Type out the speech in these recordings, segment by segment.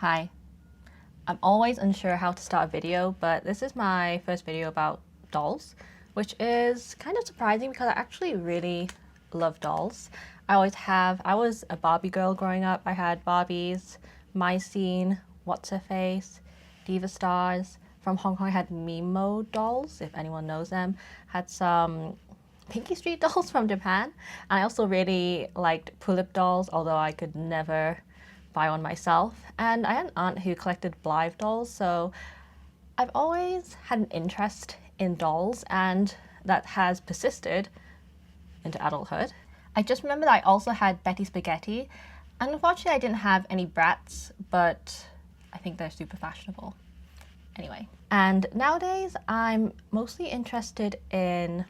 Hi. I'm always unsure how to start a video, but this is my first video about dolls, which is kind of surprising because I actually really love dolls. I was a Barbie girl growing up. I had Barbies, Mycene, What's Her Face, Diva Stars. From Hong Kong, I had Mimo dolls, if anyone knows them. Had some Pinky Street dolls from Japan. And I also really liked Pulip dolls, although I could never buy one myself. And I had an aunt who collected Blythe dolls, so I've always had an interest in dolls, and that has persisted into adulthood. I just remember that I also had Betty Spaghetti, and unfortunately I didn't have any Bratz, but I think they're super fashionable. Anyway, and nowadays I'm mostly interested in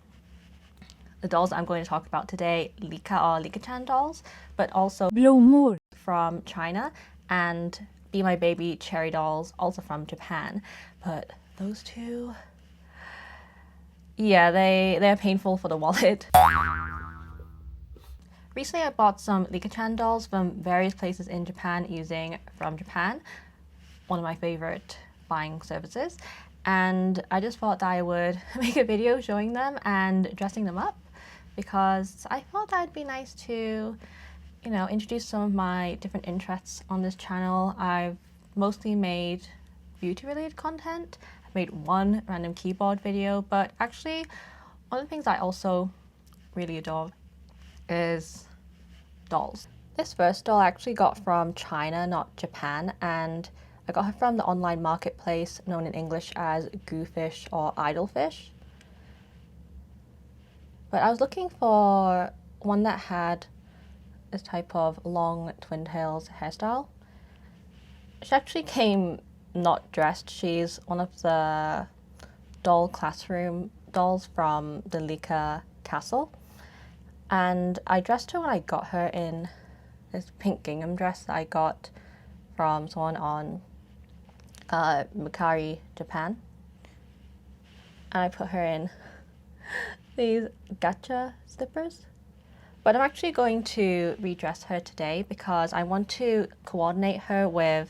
the dolls I'm going to talk about today, licca-chan dolls, but also blommor from China, and Be My Baby cherry dolls, also from Japan. But those two, yeah, they're painful for the wallet. Recently I bought some licca-chan dolls from various places in Japan using From Japan, one of my favorite buying services, and I just thought that I would make a video showing them and dressing them up because I thought that would be nice to, you know, introduce some of my different interests on this channel. I've mostly made beauty related content. I've made one random keyboard video, but actually one of the things I also really adore is dolls. This first doll I actually got from China, not Japan, and I got her from the online marketplace known in English as Goofish or Idlefish. But I was looking for one that had this type of long twin tails hairstyle. She actually came not dressed. She's one of the doll classroom dolls from the Licca castle. And I dressed her when I got her in this pink gingham dress that I got from someone on Mercari, Japan. And I put her in these gacha slippers. But I'm actually going to redress her today because I want to coordinate her with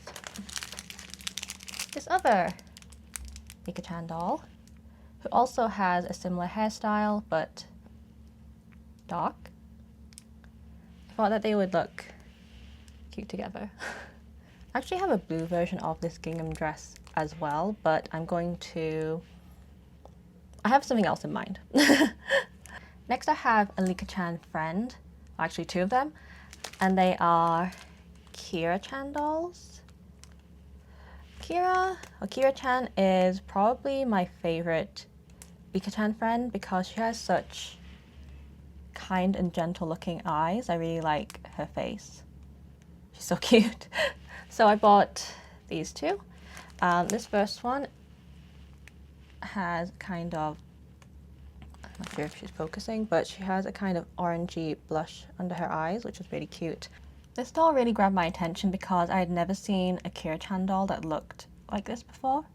this other licca-chan doll who also has a similar hairstyle but dark. I thought that they would look cute together. I actually have a blue version of this gingham dress as well, but I have something else in mind. Next I have a licca-chan friend, actually two of them, and they are Kira-chan dolls. Kira-chan is probably my favorite licca-chan friend because she has such kind and gentle looking eyes. I really like her face. She's so cute. So I bought these two. This first one has kind of, I'm not sure if she's focusing, but she has a kind of orangey blush under her eyes, which is really cute. This doll really grabbed my attention because I had never seen a Kira-chan doll that looked like this before.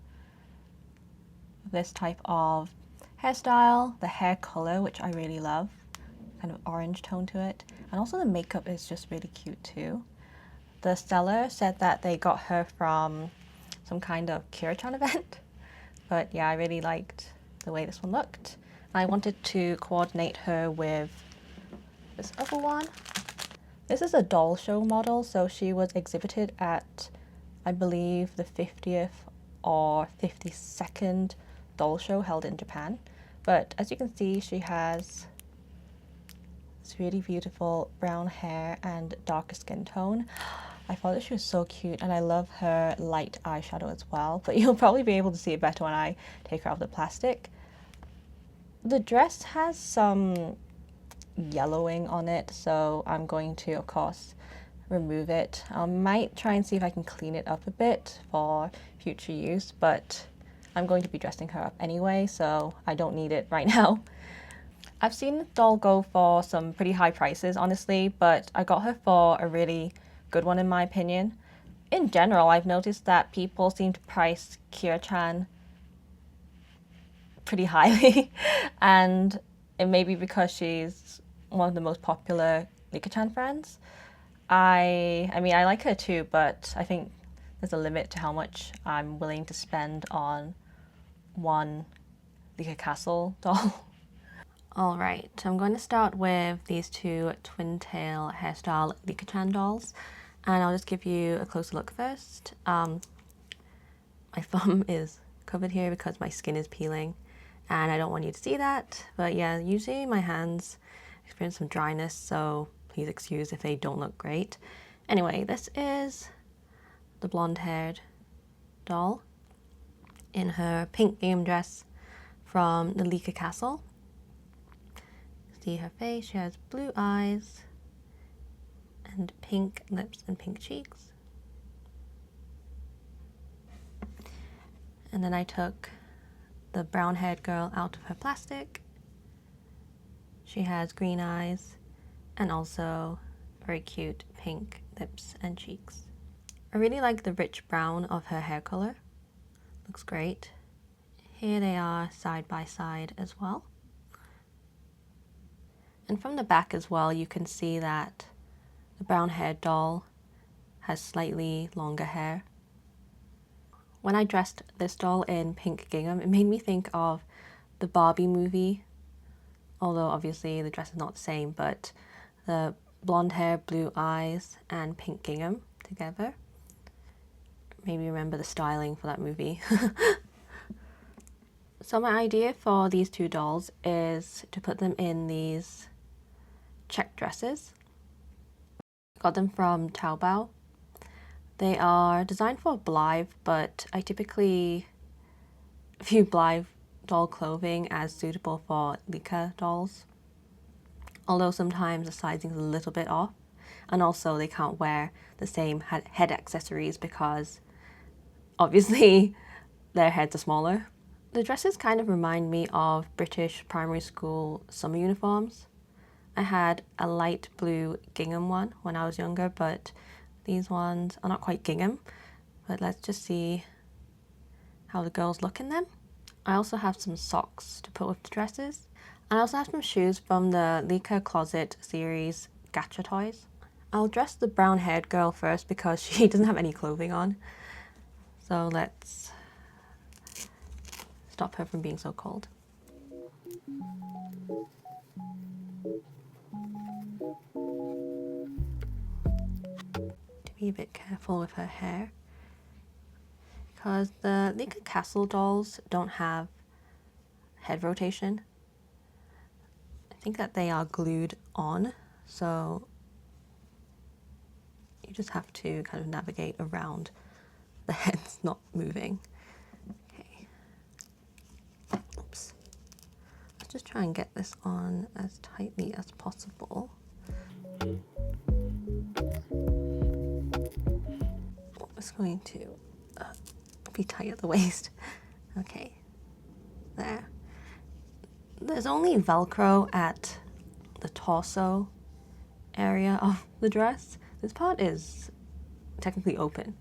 This type of hairstyle, the hair color, which I really love, kind of orange tone to it, and also the makeup is just really cute too. The seller said that they got her from some kind of Kira-chan event, but yeah, I really liked the way this one looked. I wanted to coordinate her with this other one. This is a doll show model, so she was exhibited at, I believe, the 50th or 52nd doll show held in Japan. But as you can see, she has this really beautiful brown hair and darker skin tone. I thought that she was so cute, and I love her light eyeshadow as well, but you'll probably be able to see it better when I take her off the plastic. The dress has some yellowing on it, so I'm going to, of course, remove it. I might try and see if I can clean it up a bit for future use, but I'm going to be dressing her up anyway, so I don't need it right now. I've seen the doll go for some pretty high prices, honestly, but I got her for a really good one in my opinion. In general, I've noticed that people seem to price Kira-chan pretty highly, and it may be because she's one of the most popular licca-chan friends. I mean, I like her too, but I think there's a limit to how much I'm willing to spend on one licca-chan doll. Alright, I'm going to start with these two twin tail hairstyle licca-chan dolls, and I'll just give you a closer look first. My thumb is covered here because my skin is peeling and I don't want you to see that, but yeah, usually my hands experience some dryness, so please excuse if they don't look great. Anyway, this is the blonde-haired doll in her pink gingham dress from the licca-chan. See her face, she has blue eyes and pink lips and pink cheeks. And then I took the brown-haired girl out of her plastic. She has green eyes and also very cute pink lips and cheeks. I really like the rich brown of her hair color. Looks great. Here they are side by side as well. And from the back as well, you can see that the brown-haired doll has slightly longer hair. When I dressed this doll in pink gingham, it made me think of the Barbie movie, although obviously the dress is not the same, but the blonde hair, blue eyes, and pink gingham together. Maybe remember the styling for that movie. So my idea for these two dolls is to put them in these check dresses. Got them from Taobao. They are designed for Blythe, but I typically view Blythe doll clothing as suitable for licca dolls. Although sometimes the sizing is a little bit off, and also they can't wear the same head accessories because obviously their heads are smaller. The dresses kind of remind me of British primary school summer uniforms. I had a light blue gingham one when I was younger, but these ones are not quite gingham. But let's just see how the girls look in them. I also have some socks to put with the dresses. And I also have some shoes from the Licca Closet series gacha toys. I'll dress the brown-haired girl first because she doesn't have any clothing on. So let's stop her from being so cold. To be a bit careful with her hair, because the licca-chan dolls don't have head rotation. I think that they are glued on, so you just have to kind of navigate around the heads not moving. Okay. Oops. Let's just try and get this on as tightly as possible. It's going to be tight at the waist. Okay, there. There's only Velcro at the torso area of the dress. This part is technically open.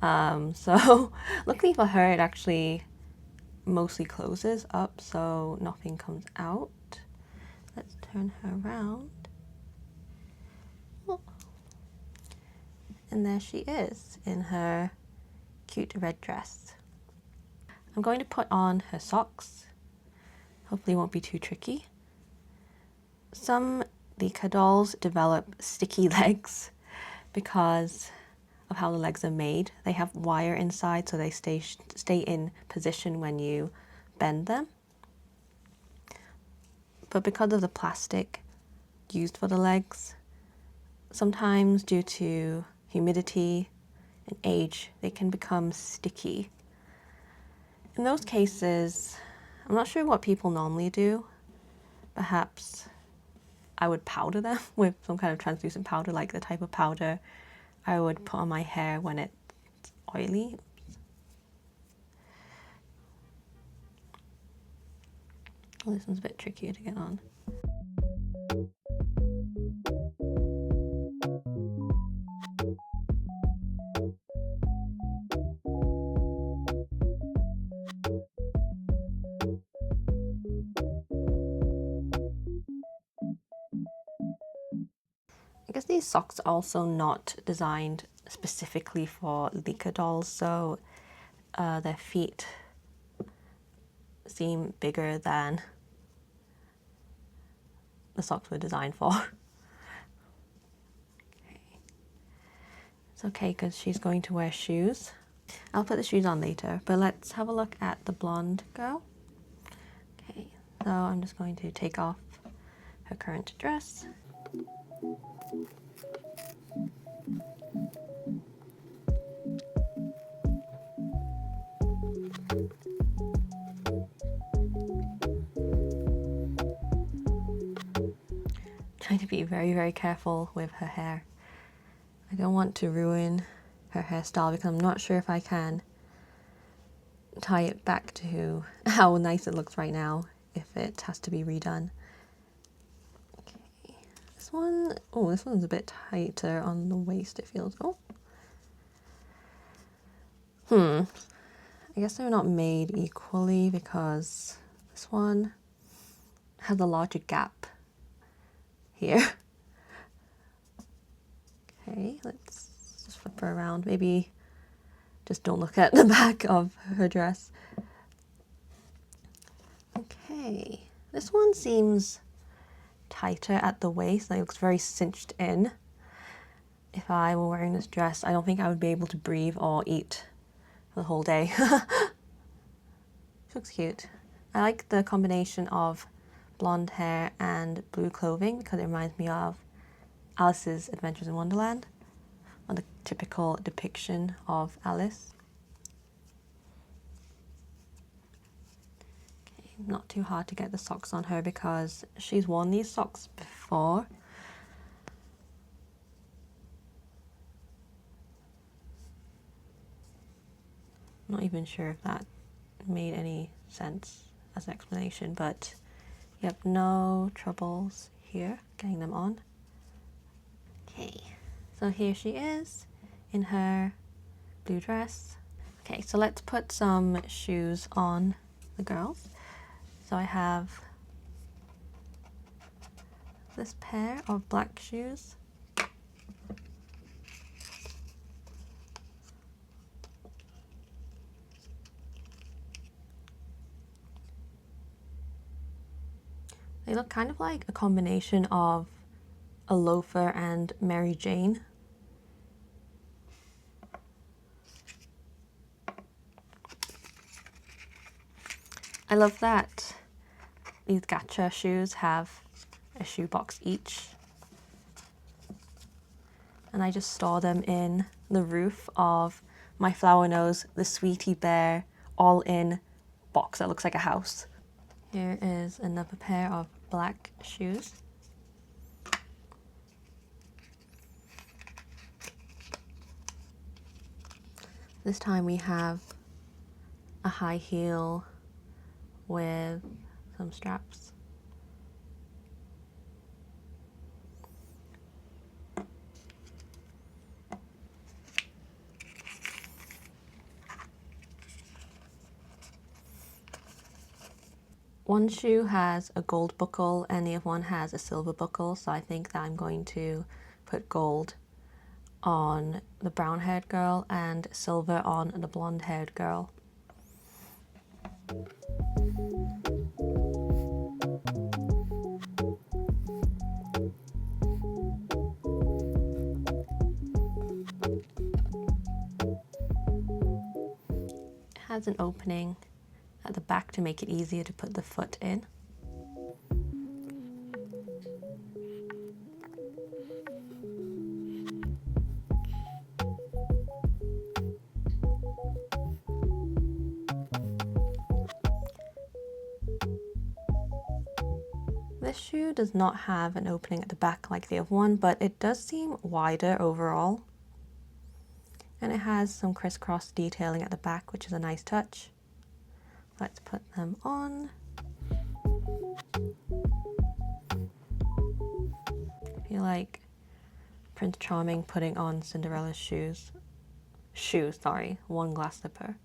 So luckily for her, it actually mostly closes up, so nothing comes out. Let's turn her around. Oh. And there she is in her cute red dress. I'm going to put on her socks. Hopefully it won't be too tricky. Some licca dolls develop sticky legs because of how the legs are made. They have wire inside, so they stay in position when you bend them. But because of the plastic used for the legs, sometimes due to humidity and age, they can become sticky. In those cases, I'm not sure what people normally do. Perhaps I would powder them with some kind of translucent powder, like the type of powder I would put on my hair when it's oily. Oh, this one's a bit trickier to get on. I guess these socks are also not designed specifically for licca dolls, so their feet seem bigger than the socks were designed for. Okay. It's okay because she's going to wear shoes. I'll put the shoes on later, but let's have a look at the blonde girl. Okay, so I'm just going to take off her current dress. Trying to be very, very careful with her hair. I don't want to ruin her hairstyle because I'm not sure if I can tie it back to how nice it looks right now if it has to be redone. Okay, this one, oh, this one's a bit tighter on the waist, it feels. Oh. I guess they're not made equally because this one has a larger gap here. Okay, let's just flip her around. Maybe just don't look at the back of her dress. Okay, this one seems tighter at the waist. It looks very cinched in. If I were wearing this dress, I don't think I would be able to breathe or eat for the whole day. She looks cute. I like the combination of blonde hair and blue clothing because it reminds me of Alice's Adventures in Wonderland, or the typical depiction of Alice. Okay, not too hard to get the socks on her because she's worn these socks before. Not even sure if that made any sense as an explanation, but yep, no troubles here getting them on. Okay, so here she is in her blue dress. Okay, so let's put some shoes on the girls. So I have this pair of black shoes. They look kind of like a combination of a loafer and Mary Jane. I love that these gacha shoes have a shoe box each. And I just store them in the roof of my flower nose, the Sweetie Bear all-in box that looks like a house. Here is another pair of black shoes. This time we have a high heel with some straps. One shoe has a gold buckle and the other one has a silver buckle, so I think that I'm going to put gold on the brown-haired girl and silver on the blonde-haired girl. It has an opening at the back to make it easier to put the foot in. This shoe does not have an opening at the back like the other one, but it does seem wider overall. And it has some crisscross detailing at the back, which is a nice touch. Let's put them on. I feel like Prince Charming putting on Cinderella's shoes, sorry, one glass slipper.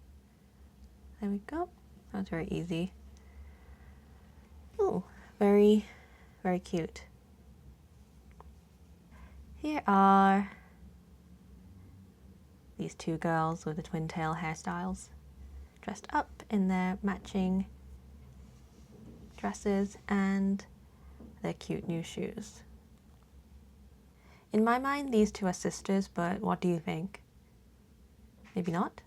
There we go. That's very easy. Oh, very, very cute. Here are these two girls with the twin tail hairstyles, dressed up in their matching dresses and their cute new shoes. In my mind, these two are sisters, but what do you think? Maybe not?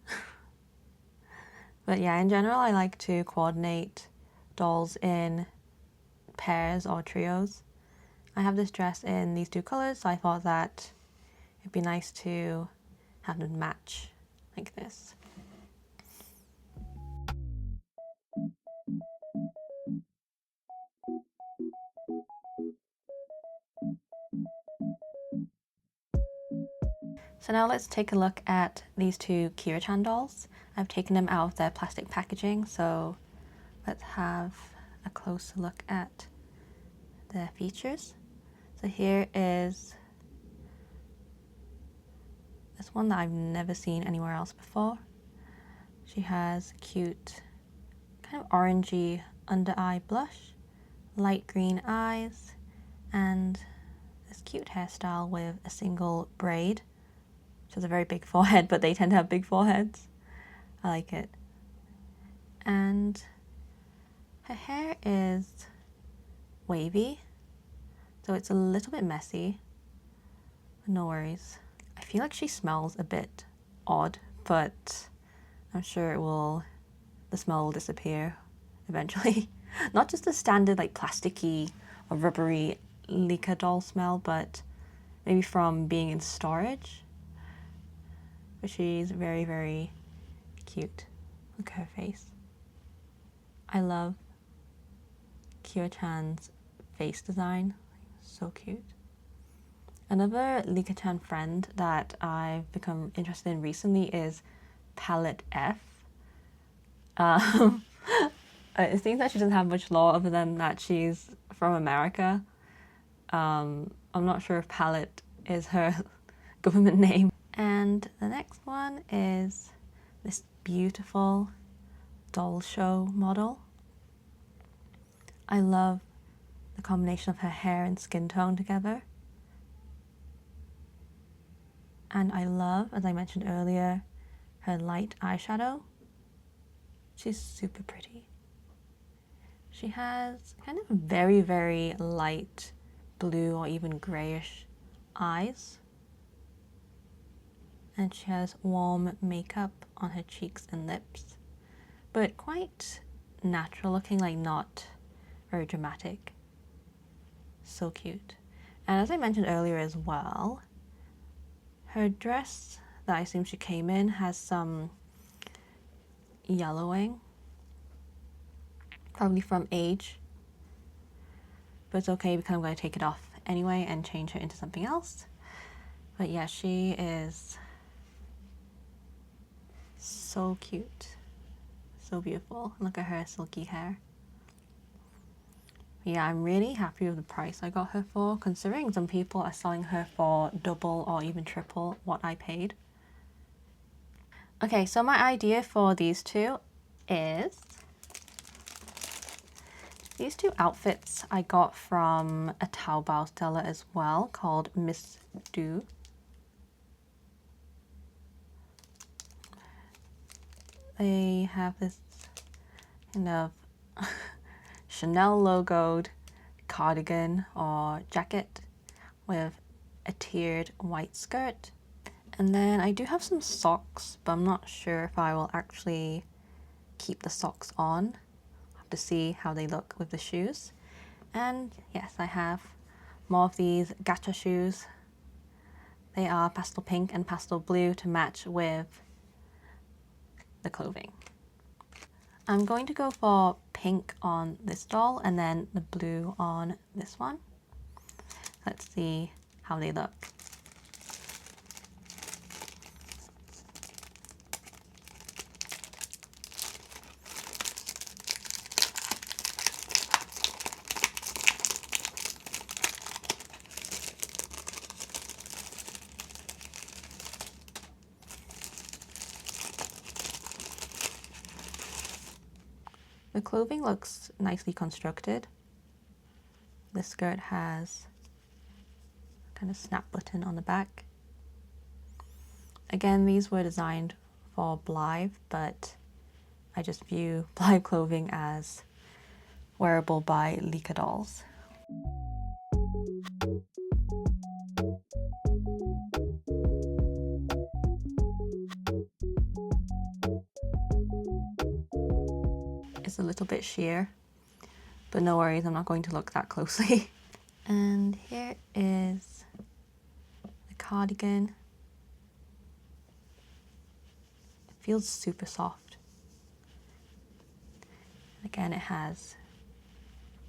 But yeah, in general, I like to coordinate dolls in pairs or trios. I have this dress in these two colors, so I thought that it'd be nice to have them match like this. So now let's take a look at these two Kira-chan dolls. I've taken them out of their plastic packaging, so let's have a closer look at their features. So here is this one that I've never seen anywhere else before. She has cute kind of orangey under eye blush, light green eyes, and this cute hairstyle with a single braid. She has a very big forehead, but they tend to have big foreheads. I like it. And her hair is wavy, so it's a little bit messy. No worries. I feel like she smells a bit odd, but I'm sure the smell will disappear eventually. Not just the standard like plasticky or rubbery licca doll smell, but maybe from being in storage. But she's very, very cute. Look at her face. I love Kira-chan's face design. So cute. Another licca-chan friend that I've become interested in recently is Palette F. It seems that she doesn't have much lore other than that she's from America. I'm not sure if Palette is her government name. And the next one is this beautiful doll show model. I love the combination of her hair and skin tone together. And I love, as I mentioned earlier, her light eyeshadow. She's super pretty. She has kind of very, very light blue or even grayish eyes. And she has warm makeup on her cheeks and lips, but quite natural looking, like not very dramatic. So cute. And as I mentioned earlier as well, her dress that I assume she came in has some yellowing, probably from age, but it's okay because I'm going to take it off anyway and change her into something else. But yeah, she is so cute, so beautiful. Look at her silky hair. Yeah, I'm really happy with the price I got her for, considering some people are selling her for double or even triple what I paid. Okay, so my idea for these two is these two outfits I got from a Taobao seller as well called Miss Do. They have this kind of Chanel logoed cardigan or jacket with a tiered white skirt. And then I do have some socks, but I'm not sure if I will actually keep the socks on. I'll have to see how they look with the shoes. And yes, I have more of these gacha shoes. They are pastel pink and pastel blue to match with the clothing. I'm going to go for pink on this doll and then the blue on this one. Let's see how they look. The clothing looks nicely constructed. The skirt has a kind of snap button on the back. Again, these were designed for Blythe, but I just view Blythe clothing as wearable by Licca dolls. It's a little bit sheer, but no worries, I'm not going to look that closely. And here is the cardigan. It feels super soft. Again, it has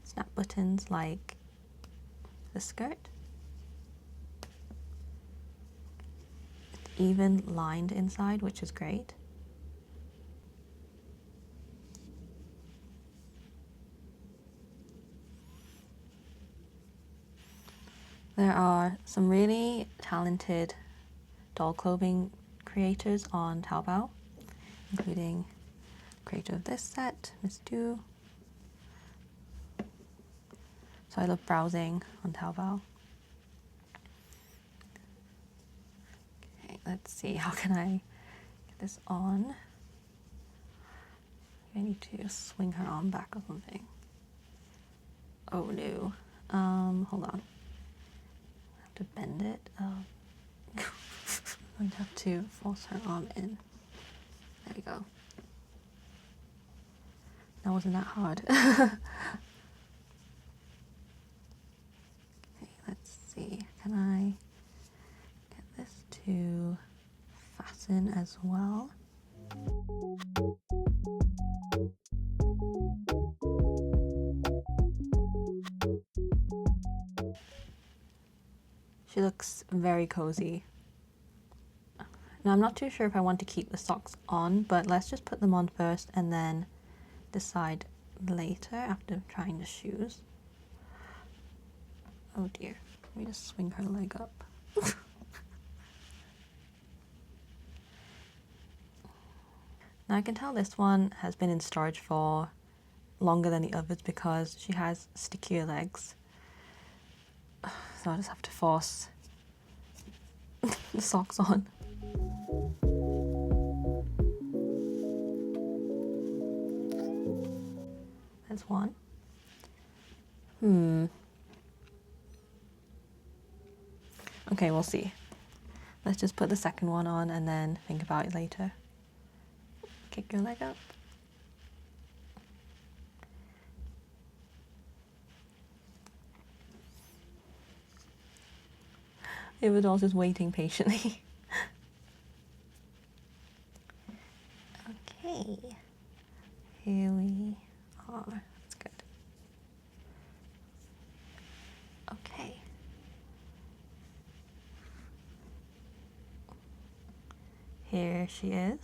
snap buttons like the skirt. It's even lined inside, which is great. There are some really talented doll clothing creators on Taobao, including creator of this set, Miss Du. So I love browsing on Taobao. Okay, let's see, how can I get this on? I need to swing her arm back or something. Oh no. Hold on. I have to bend it. I'm going to have to force her arm in. There we go. That wasn't that hard. Okay, let's see. Can I get this to fasten as well? She looks very cozy. Now I'm not too sure if I want to keep the socks on, but let's just put them on first and then decide later after trying the shoes. Oh dear, let me just swing her leg up. Now I can tell this one has been in storage for longer than the others because she has stickier legs. So I just have to force the socks on. There's one. Okay, we'll see. Let's just put the second one on and then think about it later. Kick your leg up. It was all just waiting patiently. Okay, here we are. That's good. Okay. Here she is.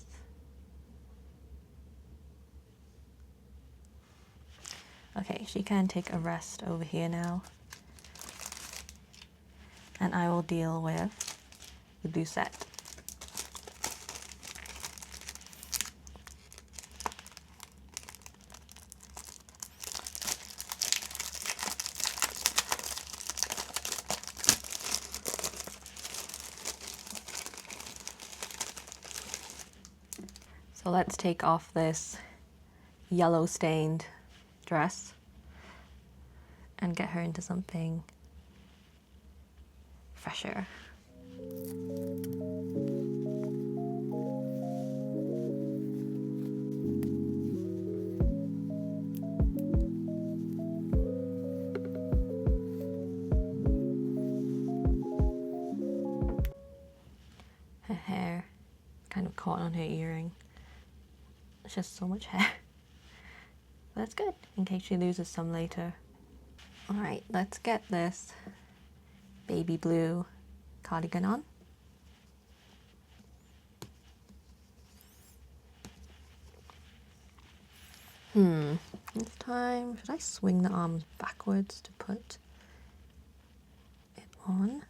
Okay, she can take a rest over here now. And I will deal with the blue set. So let's take off this yellow stained dress and get her into something fresher. Her hair kind of caught on her earring. It's just so much hair. But that's good, in case she loses some later. Alright, let's get this baby blue cardigan on. This time, should I swing the arms backwards to put it on?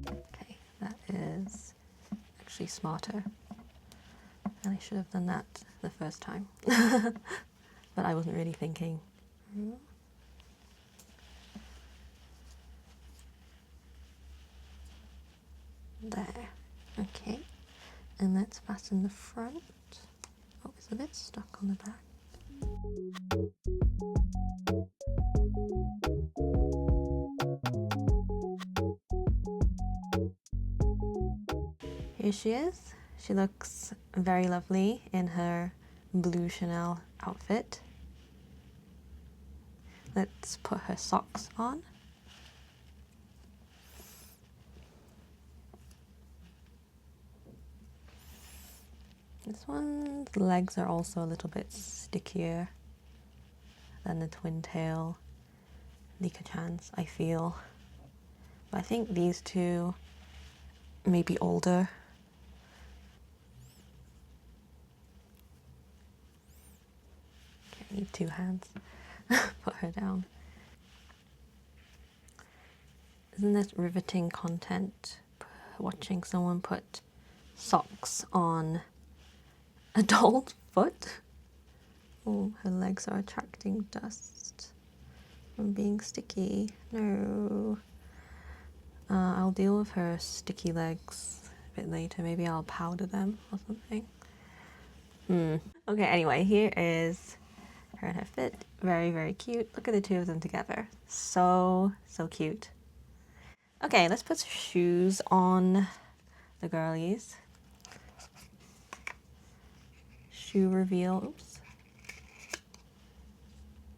Okay, that is actually smarter. And I should have done that the first time. But I wasn't really thinking. There. Okay. And let's fasten the front. Oh, it's a bit stuck on the back. Here she is. She looks very lovely in her blue Chanel outfit. Let's put her socks on. This one's legs are also a little bit stickier than the twin tail licca-chans, I feel. But I think these two may be older. Okay, I need two hands. Put her down. Isn't this riveting content? Watching someone put socks on a doll's foot? Oh, her legs are attracting dust from being sticky. No. I'll deal with her sticky legs a bit later. Maybe I'll powder them or something. Okay, anyway, here is her and her fit. Very, very cute. Look at the two of them together. So, so cute. Okay, let's put shoes on the girlies. Shoe reveal. Oops.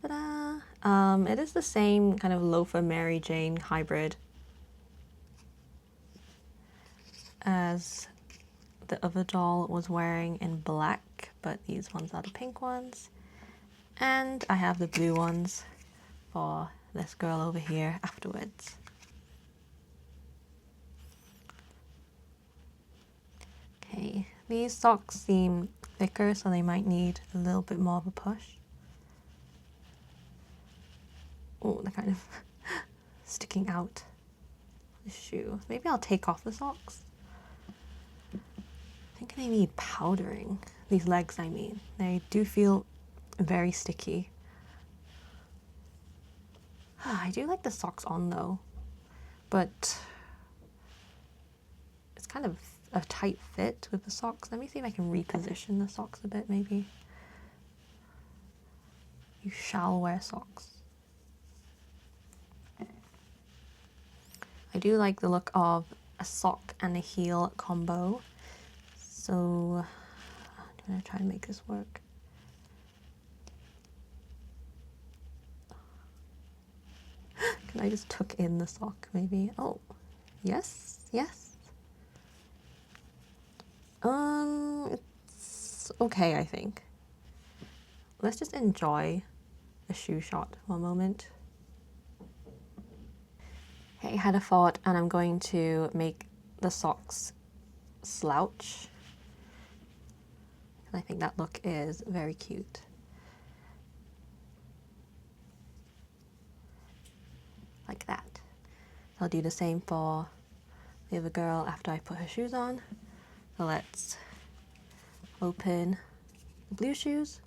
Ta-da! It is the same kind of loafer Mary Jane hybrid as the other doll was wearing in black, but these ones are the pink ones. And I have the blue ones for this girl over here afterwards. Okay, these socks seem thicker, so they might need a little bit more of a push. Oh, they're kind of sticking out the shoe. Maybe I'll take off the socks. I think they need powdering. These legs, I mean. They do feel very sticky. I do like the socks on though, but it's kind of a tight fit with the socks. Let me see if I can reposition the socks a bit, maybe. You shall wear socks. I do like the look of a sock and a heel combo. So I'm gonna try and make this work. Can I just tuck in the sock maybe? Oh, yes, yes. It's okay, I think. Let's just enjoy a shoe shot one moment. Okay, I had a thought and I'm going to make the socks slouch. And I think that look is very cute. Like that. I'll do the same for the other girl after I put her shoes on. So let's open the blue shoes.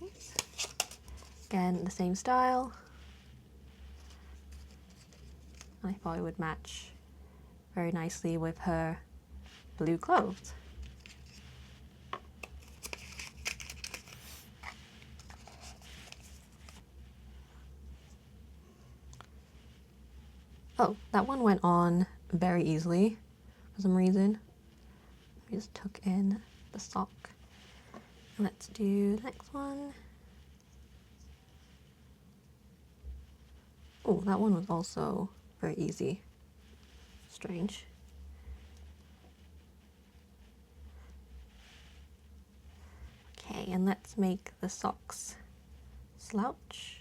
Oops. Again, the same style. I thought it would match very nicely with her blue clothes. Oh, that one went on very easily for some reason. We just tuck in the sock. Let's do the next one. Oh, that one was also very easy. Strange. Okay, and let's make the socks slouch.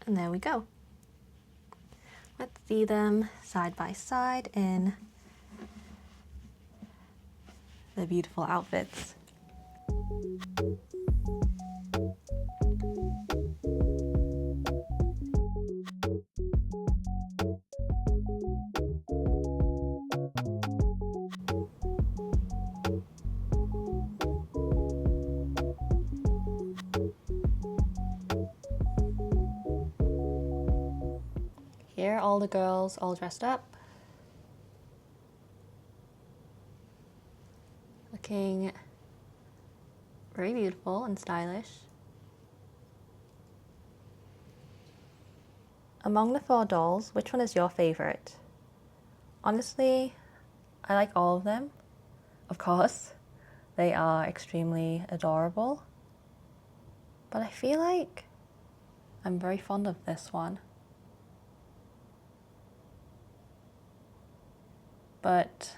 And there we go. Let's see them side by side in the beautiful outfits. here are all the girls all dressed up, looking very beautiful and stylish. Among the 4 dolls, which one is your favorite? Honestly, I like all of them, of course. They are extremely adorable. But I feel like I'm very fond of this one. But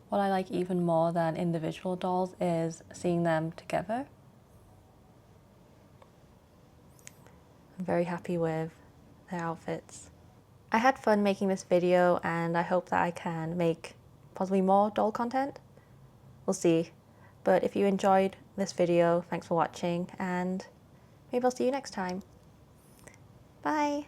what I like even more than individual dolls is seeing them together. I'm very happy with their outfits. I had fun making this video and I hope that I can make possibly more doll content. We'll see. But if you enjoyed this video, thanks for watching and maybe I'll see you next time. Bye!